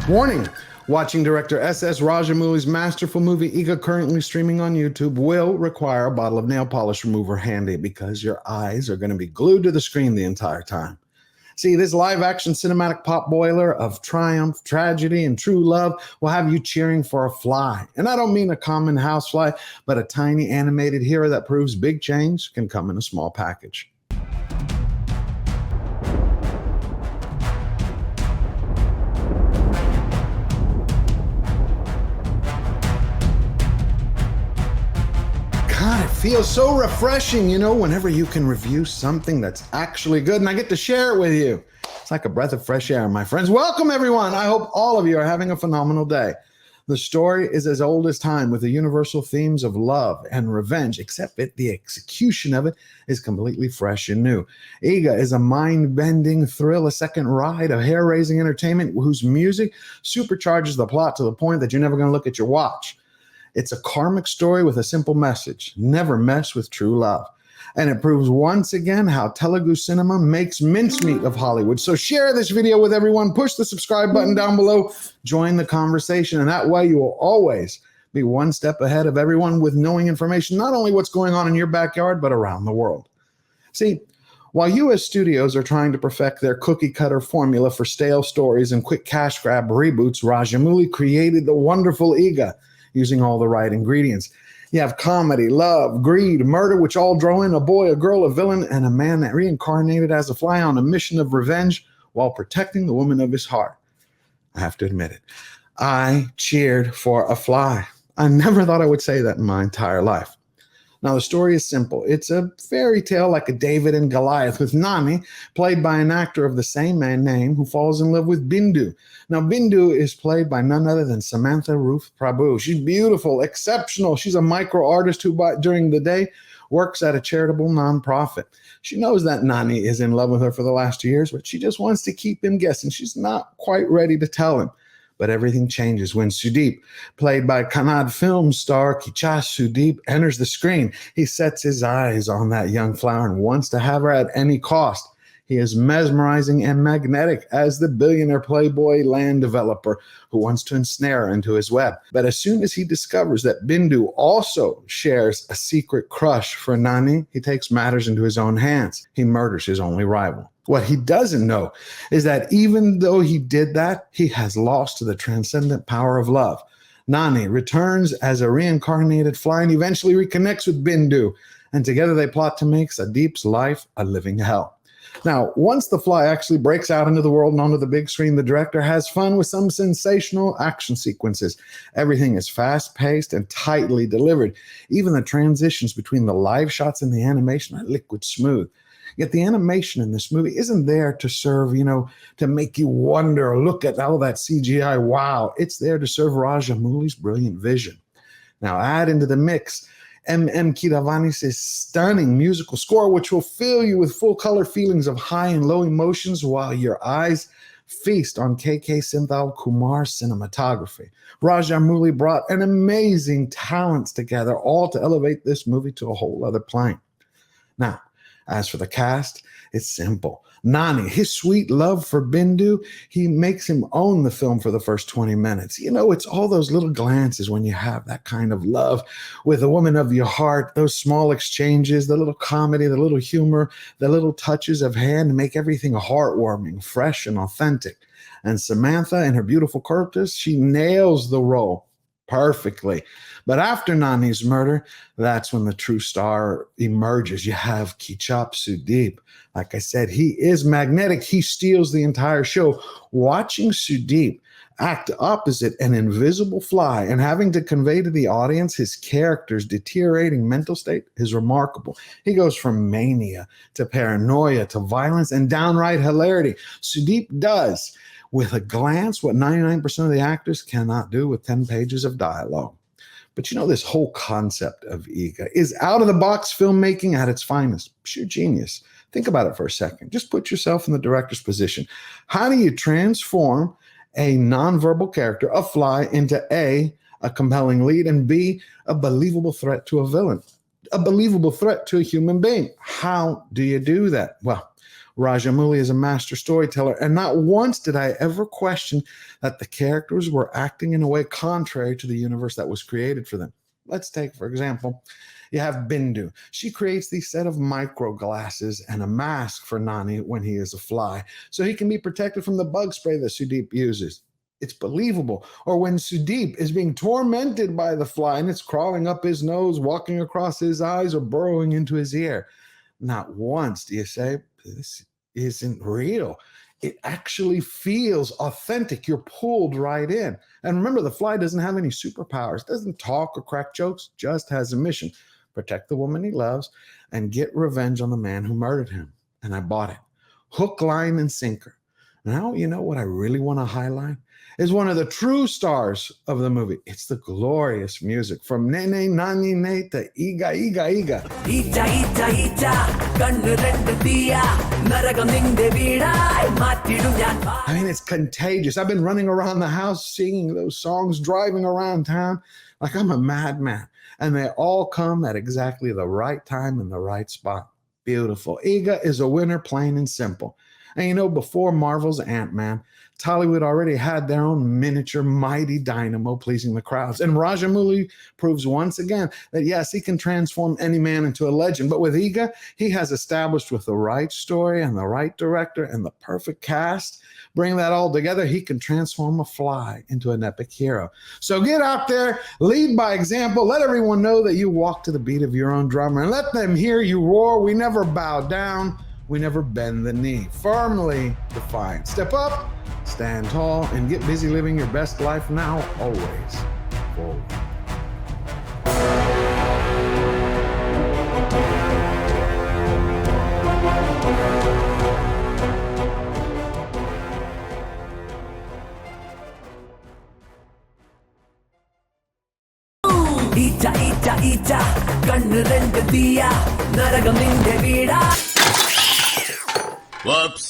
Warning, watching director S.S. Rajamouli's masterful movie Eega, currently streaming on YouTube, will require a bottle of nail polish remover handy because your eyes are going to be glued to the screen the entire time. See, this live-action cinematic pop boiler of triumph, tragedy, and true love will have you cheering for a fly. And I don't mean a common housefly, but a tiny animated hero that proves big change can come in a small package. God, it feels so refreshing, whenever you can review something that's actually good and I get to share it with you. It's like a breath of fresh air, my friends. Welcome, everyone. I hope all of you are having a phenomenal day. The story is as old as time, with the universal themes of love and revenge, except that the execution of it is completely fresh and new. Eega is a mind-bending thrill, a second ride of hair-raising entertainment whose music supercharges the plot to the point that you're never going to look at your watch. It's a karmic story with a simple message: never mess with true love. And it proves once again how Telugu cinema makes mincemeat of Hollywood. So share this video with everyone, push the subscribe button down below, join the conversation, and that way you will always be one step ahead of everyone with knowing information, not only what's going on in your backyard, but around the world. See, while U.S. studios are trying to perfect their cookie-cutter formula for stale stories and quick cash grab reboots, Rajamouli created the wonderful Eega, using all the right ingredients. You have comedy, love, greed, murder, which all draw in a boy, a girl, a villain, and a man that reincarnated as a fly on a mission of revenge while protecting the woman of his heart. I have to admit it. I cheered for a fly. I never thought I would say that in my entire life. Now, the story is simple. It's a fairy tale like a David and Goliath, with Nani, played by an actor of the same name, who falls in love with Bindu. Now, Bindu is played by none other than Samantha Ruth Prabhu. She's beautiful, exceptional. She's a micro artist who, during the day, works at a charitable nonprofit. She knows that Nani is in love with her for the last 2 years, but she just wants to keep him guessing. She's not quite ready to tell him. But everything changes when Sudeep, played by Kannada film star Kicha Sudeep, enters the screen. He sets his eyes on that young flower and wants to have her at any cost. He is mesmerizing and magnetic as the billionaire playboy land developer who wants to ensnare her into his web. But as soon as he discovers that Bindu also shares a secret crush for Nani, he takes matters into his own hands. He murders his only rival. What he doesn't know is that even though he did that, he has lost to the transcendent power of love. Nani returns as a reincarnated fly and eventually reconnects with Bindu, and together they plot to make Sudeep's life a living hell. Now, once the fly actually breaks out into the world and onto the big screen, the director has fun with some sensational action sequences. Everything is fast-paced and tightly delivered. Even the transitions between the live shots and the animation are liquid smooth. Yet the animation in this movie isn't there to serve, to make you wonder or look at all that CGI. Wow, it's there to serve Rajamouli's brilliant vision. Now add into the mix M.M. Keeravani's stunning musical score, which will fill you with full color feelings of high and low emotions while your eyes feast on K.K. Senthil Kumar's cinematography. Rajamouli brought an amazing talents together, all to elevate this movie to a whole other plane. Now, as for the cast, it's simple. Nani, his sweet love for Bindu, he makes him own the film for the first 20 minutes. It's all those little glances when you have that kind of love with a woman of your heart, those small exchanges, the little comedy, the little humor, the little touches of hand make everything heartwarming, fresh, and authentic. And Samantha, in her beautiful characters, she nails the role perfectly. But after Nani's murder, that's when the true star emerges. You have Kicha Sudeep. Like I said, he is magnetic. He steals the entire show. Watching Sudeep act opposite an invisible fly and having to convey to the audience his character's deteriorating mental state is remarkable. He goes from mania to paranoia to violence and downright hilarity. Sudeep does, with a glance, what 99% of the actors cannot do with 10 pages of dialogue. But this whole concept of Eega is out-of-the-box filmmaking at its finest. Pure genius. Think about it for a second. Just put yourself in the director's position. How do you transform a nonverbal character, a fly, into A, a compelling lead, and B, a believable threat to a villain, a believable threat to a human being? How do you do that? Well, Rajamouli is a master storyteller, and not once did I ever question that the characters were acting in a way contrary to the universe that was created for them. Let's take, for example, you have Bindu. She creates these set of micro glasses and a mask for Nani when he is a fly, so he can be protected from the bug spray that Sudeep uses. It's believable. Or when Sudeep is being tormented by the fly and it's crawling up his nose, walking across his eyes, or burrowing into his ear. Not once do you say, this isn't real. It actually feels authentic. You're pulled right in. And remember, the fly doesn't have any superpowers, doesn't talk or crack jokes, just has a mission. Protect the woman he loves and get revenge on the man who murdered him. And I bought it. Hook, line, and sinker. Now, you know what I really want to highlight? Is one of the true stars of the movie. It's the glorious music from Nene Nani Ne to Eega Eega Eega. Eega Eega Eega Kannu rendu thiya Naragam ninde veedai Maatidum njan. I mean, it's contagious. I've been running around the house singing those songs, driving around town like I'm a madman. And they all come at exactly the right time and the right spot. Beautiful. Eega is a winner, plain and simple. And you know, before Marvel's Ant-Man, Tollywood already had their own miniature mighty dynamo pleasing the crowds. And Rajamouli proves once again that yes, he can transform any man into a legend. But with Eega, he has established with the right story and the right director and the perfect cast, bring that all together, he can transform a fly into an epic hero. So get out there, lead by example, let everyone know that you walk to the beat of your own drummer, and let them hear you roar. We never bow down. We never bend the knee. Firmly defiant. Step up, stand tall, and get busy living your best life now, always forward. Eega Eega Eega Kannu rendu thiya Naragam ninde veedai. Whoops.